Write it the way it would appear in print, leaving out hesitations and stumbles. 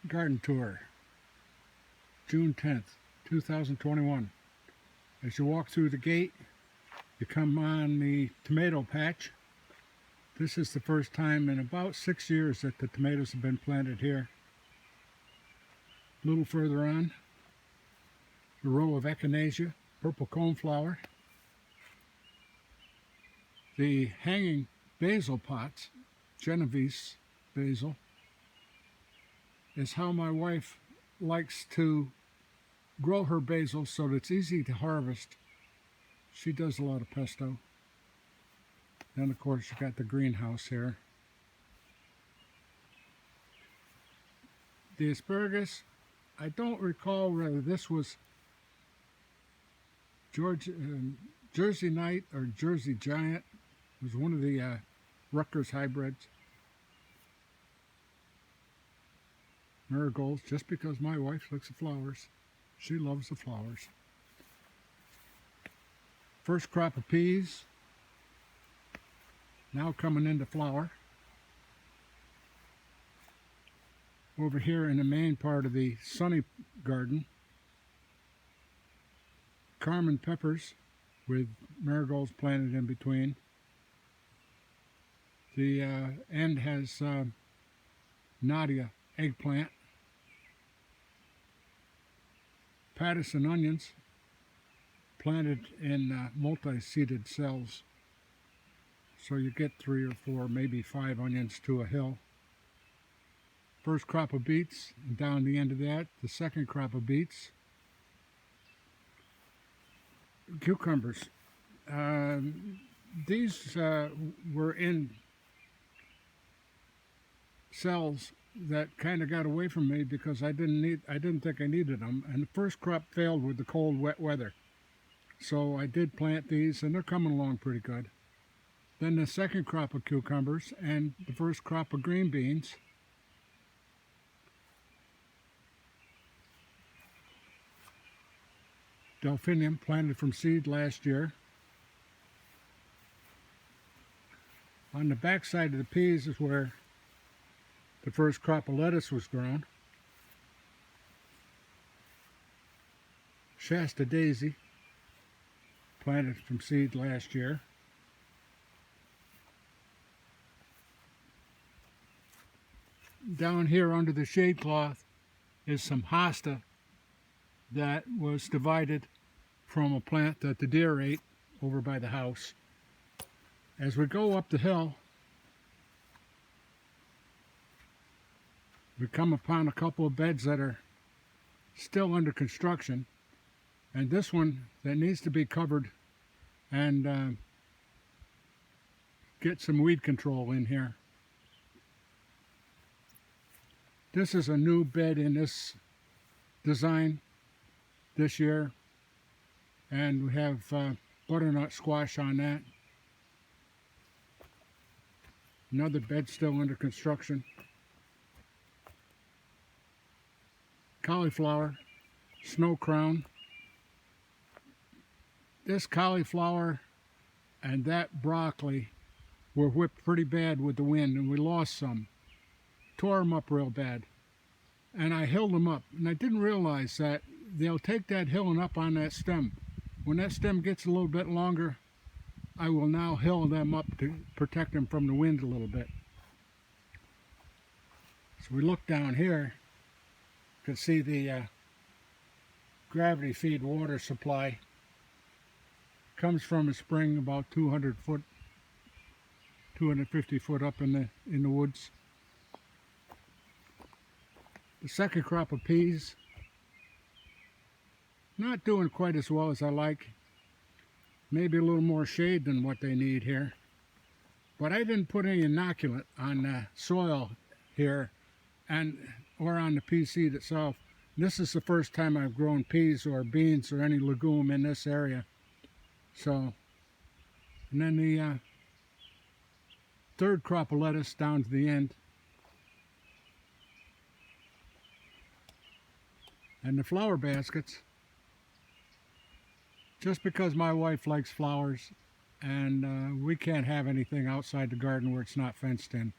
Garden Tour, June 10th, 2021. As you walk through the gate, you come on the tomato patch. This is the first time in about 6 years that the tomatoes have been planted here. A little further on, a row of echinacea, purple coneflower. The hanging basil pots, Genovese basil, is how my wife likes to grow her basil so that it's easy to harvest. She does a lot of pesto. Then of course you got the greenhouse here. The asparagus, I don't recall whether this was Jersey Knight or Jersey Giant. It was one of the Rutgers hybrids. Marigolds, just because my wife likes the flowers. She loves the flowers. First crop of peas, now coming into flower. Over here in the main part of the sunny garden, Carmen peppers with marigolds planted in between. The end has Nadia eggplant. Pattison onions planted in multi-seeded cells. So you get 3 or 4, maybe 5 onions to a hill. First crop of beets, and down the end of that, the second crop of beets. Cucumbers. These were in cells that kind of got away from me because I didn't think I needed them, and the first crop failed with the cold wet weather. So I did plant these, and they're coming along pretty good. Then the second crop of cucumbers and the first crop of green beans. Delphinium planted from seed last year. On the back side of the peas is where the first crop of lettuce was grown. Shasta daisy, planted from seed last year. Down here under the shade cloth is some hosta that was divided from a plant that the deer ate over by the house. As we go up the hill, we come upon a couple of beds that are still under construction, and this one that needs to be covered and get some weed control in here. This is a new bed in this design this year, and we have butternut squash on that. Another bed still under construction. Cauliflower, snow crown. This cauliflower and that broccoli were whipped pretty bad with the wind, and we lost some. Tore them up real bad. And I hilled them up, and I didn't realize that they'll take that hilling up on that stem. When that stem gets a little bit longer, I will now hill them up to protect them from the wind a little bit. So we look down here, you can see the gravity feed water supply. Comes from a spring about 200 foot, 250 foot up in the woods. The second crop of peas, not doing quite as well as I like. Maybe a little more shade than what they need here. But I didn't put any inoculant on the soil here or on the pea seed itself. This is the first time I've grown peas or beans or any legume in this area. So, and then the third crop of lettuce down to the end. And the flower baskets, just because my wife likes flowers and we can't have anything outside the garden where it's not fenced in.